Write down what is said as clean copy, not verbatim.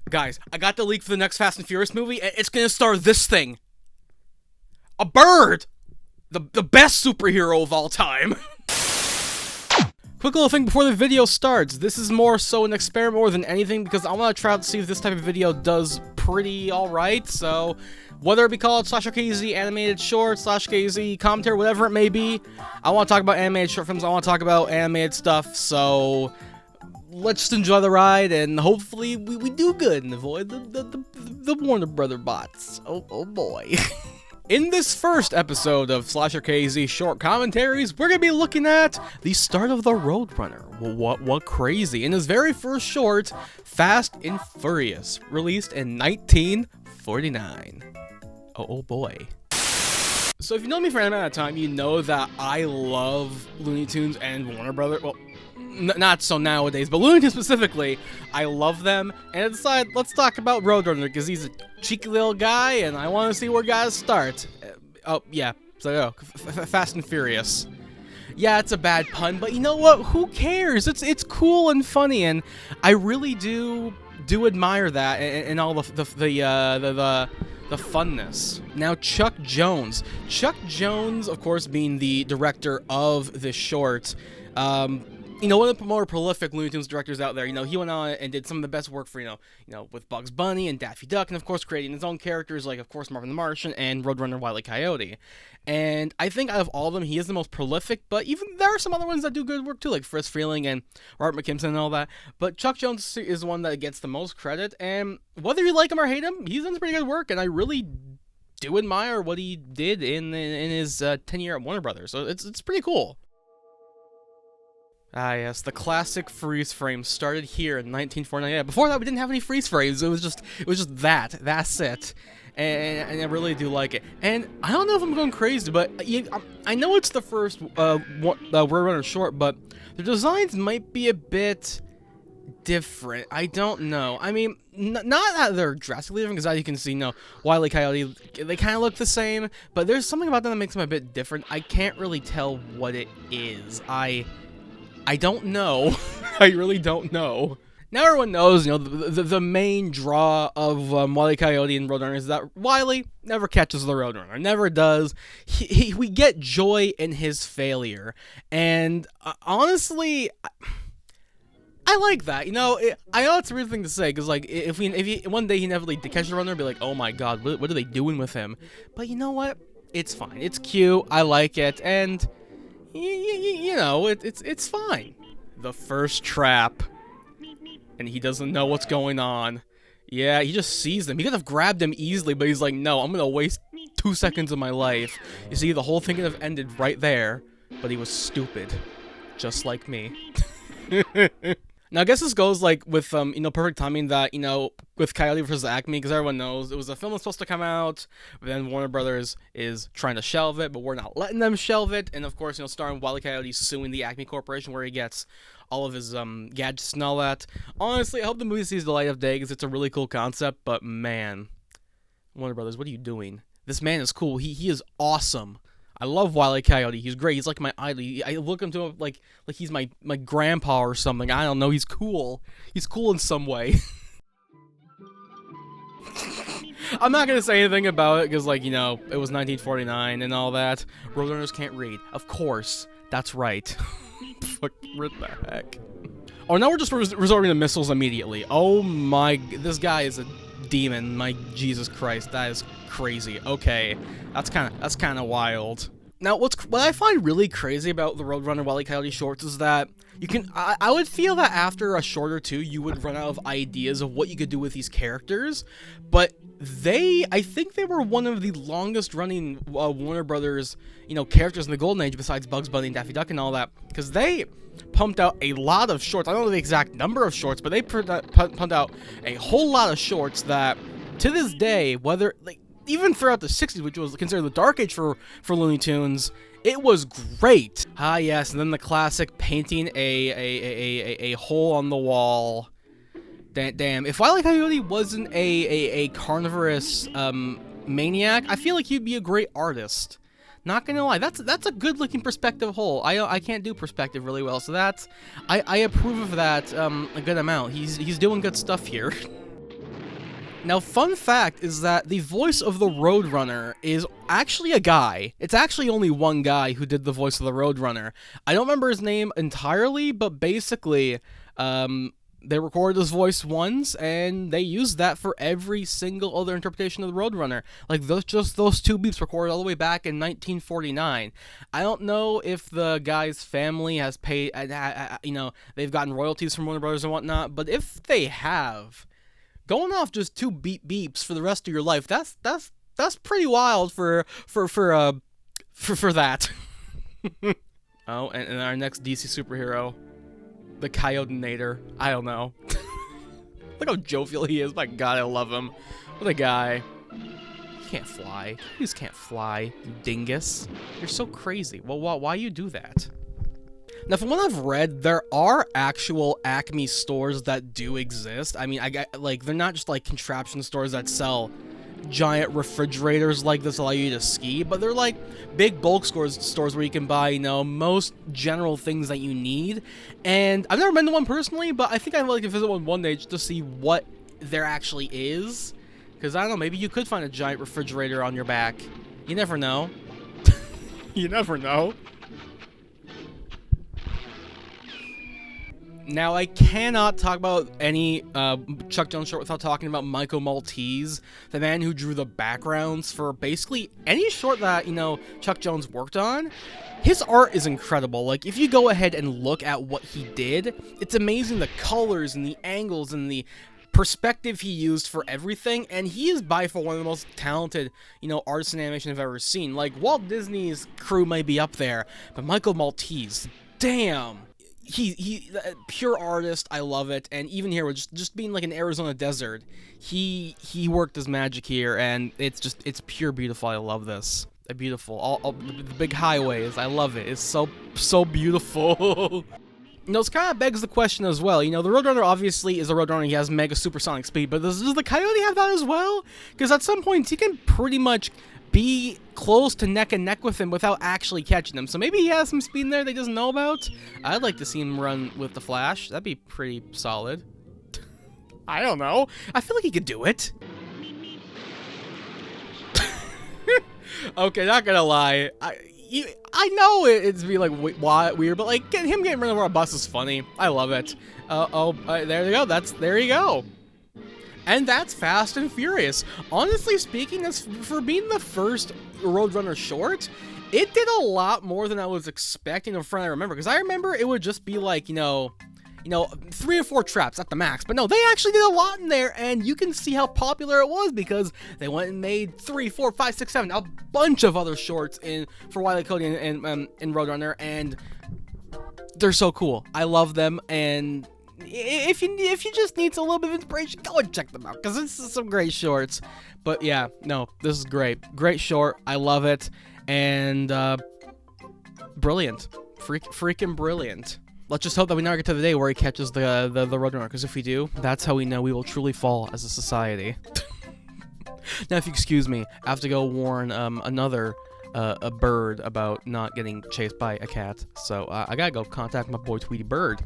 Guys, I got the leak for the next Fast and Furious movie, and it's gonna star this thing. A bird! The best superhero of all time. Quick little thing before the video starts. This is more so an experiment more than anything because I want to try to see if this type of video does pretty alright. So, whether it be called /KZ animated short, /KZ commentary, whatever it may be, I want to talk about animated short films, I want to talk about animated stuff, so let's just enjoy the ride, and hopefully we do good and avoid the Warner Brother bots. Oh boy. In this first episode of /KZ short commentaries, we're gonna be looking at the start of the Roadrunner. Well, what crazy! In his very first short, Fast and Furry-ous, released in 1949. Oh boy. So if you know me for any amount of time, you know that I love Looney Tunes and Warner Brother. Well, not so nowadays, but Looney Tunes specifically, I love them. And I decided, let's talk about Roadrunner, because he's a cheeky little guy, and I want to see where guys start. Oh, yeah, so Fast and Furious. Yeah, it's a bad pun, but you know what? Who cares? It's cool and funny, and I really do admire that and all the funness. Now, Chuck Jones. Chuck Jones, of course, being the director of this short, you know, one of the more prolific Looney Tunes directors out there. You know, he went on and did some of the best work for, you know, with Bugs Bunny and Daffy Duck, and of course creating his own characters like, of course, Marvin the Martian and Roadrunner Wile E. Coyote. And I think out of all of them, he is the most prolific, but even there are some other ones that do good work too, like Frisk Freeling and Robert McKimson and all that. But Chuck Jones is the one that gets the most credit, and whether you like him or hate him, he's done some pretty good work, and I really do admire what he did in his tenure at Warner Brothers. So it's pretty cool. Ah, yes, the classic freeze frame started here in 1949. Yeah, before that, we didn't have any freeze frames. It was just that. That's it. And I really do like it. And I don't know if I'm going crazy, but I know it's the first Roadrunner short, but the designs might be a bit different. I don't know. I mean, not that they're drastically different, because as you can see, Wile E. Coyote, they kind of look the same, but there's something about them that makes them a bit different. I can't really tell what it is. I don't know. I really don't know. Now everyone knows, the main draw of Wile E. Coyote and Roadrunner is that Wile never catches the Roadrunner. Never does. We get joy in his failure. And honestly, I like that. I know it's a weird thing to say, because like if one day he never catches the Roadrunner, I'd be like, oh my god, what are they doing with him? But you know what? It's fine. It's cute. I like it. And it's fine. The first trap, and he doesn't know what's going on. Yeah, he just sees them. He could have grabbed him easily, but he's like, no, I'm gonna waste 2 seconds of my life. You see, the whole thing could have ended right there, but he was stupid, just like me. Now, I guess this goes, like, with, perfect timing that, with Coyote vs. Acme, because everyone knows it was a film that's supposed to come out, but then Warner Brothers is trying to shelve it, but we're not letting them shelve it, and of course, starring Wile E. Coyote suing the Acme Corporation, where he gets all of his, gadgets and all that. Honestly, I hope the movie sees the light of day, because it's a really cool concept, but man, Warner Brothers, what are you doing? This man is cool. He is awesome. I love Wile E. Coyote. He's great. He's like my idol. I look up to him like he's my grandpa or something. I don't know. He's cool. He's cool in some way. I'm not gonna say anything about it because, like, it was 1949 and all that. Roadrunners can't read. Of course. That's right. What the heck? Oh, now we're just resorting to missiles immediately. Oh my... This guy is a demon. My Jesus Christ. That is crazy. Okay. That's kind of wild. Now, what I find really crazy about the Roadrunner Wile E. Coyote shorts is that I would feel that after a short or two, you would run out of ideas of what you could do with these characters, but I think they were one of the longest running Warner Brothers, characters in the Golden Age besides Bugs Bunny and Daffy Duck and all that, because they pumped out a lot of shorts. I don't know the exact number of shorts, but they pumped out a whole lot of shorts that, to this day, whether, like, even throughout the 60s, which was considered the dark age for Looney Tunes, it was great. Ah, yes, and then the classic painting a hole on the wall. Damn, if Wile E. Coyote wasn't a carnivorous maniac, I feel like he'd be a great artist. Not gonna lie, that's a good looking perspective hole. I can't do perspective really well, so I approve of that a good amount. He's doing good stuff here. Now, fun fact is that the voice of the Roadrunner is actually a guy. It's actually only one guy who did the voice of the Roadrunner. I don't remember his name entirely, but basically, they recorded his voice once, and they used that for every single other interpretation of the Roadrunner. Like, those two beeps recorded all the way back in 1949. I don't know if the guy's family has paid, they've gotten royalties from Warner Brothers and whatnot, but if they have, going off just two beeps for the rest of your life, that's pretty wild for that. Oh, and our next DC superhero, the Coyote. I don't know. Look how jovial he is. My God, I love him. What a guy. He can't fly. You just can't fly, you dingus. You're so crazy. Well, why you do that? Now, from what I've read, there are actual Acme stores that do exist. I mean, they're not just like contraption stores that sell giant refrigerators like this allow you to ski, but they're like big bulk stores where you can buy, most general things that you need. And I've never been to one personally, but I think I'd like to visit one day just to see what there actually is. Because, I don't know, maybe you could find a giant refrigerator on your back. You never know. You never know. Now, I cannot talk about any Chuck Jones short without talking about Michael Maltese, the man who drew the backgrounds for basically any short that, Chuck Jones worked on. His art is incredible. Like, if you go ahead and look at what he did, it's amazing, the colors and the angles and the perspective he used for everything, and he is by far one of the most talented, artists in animation I've ever seen. Like, Walt Disney's crew may be up there, but Michael Maltese, damn. He pure artist. I love it. And even here, with just being like an Arizona desert, he worked his magic here, and it's pure beautiful. I love this. Beautiful. All the big highways. I love it. It's so beautiful. This kind of begs the question as well. The Roadrunner obviously is a Roadrunner. He has mega supersonic speed, but does the Coyote have that as well? Because at some points he can pretty much be close to neck and neck with him without actually catching him. So maybe he has some speed in there that he doesn't know about. I'd like to see him run with the Flash. That'd be pretty solid. I don't know. I feel like he could do it. Okay, not gonna lie. I know it's be like weird, but like him getting run over a bus is funny. I love it. There you go. There you go. And that's Fast and Furious. Honestly speaking, for being the first Roadrunner short, it did a lot more than I was expecting from what I remember. Because I remember it would just be like, 3 or 4 traps at the max. But no, they actually did a lot in there, and you can see how popular it was because they went and made 3, 4, 5, 6, 7, a bunch of other shorts for Wile E. Coyote and Roadrunner, and they're so cool. I love them, and if you just need a little bit of inspiration, go and check them out, because this is some great shorts. But yeah, no, this is great short. I love it, and brilliant, freaking brilliant. Let's just hope that we never get to the day where he catches the Roadrunner, because if we do, that's how we know we will truly fall as a society. Now, if you excuse me, I have to go warn another a bird about not getting chased by a cat. So I gotta go contact my boy Tweety Bird.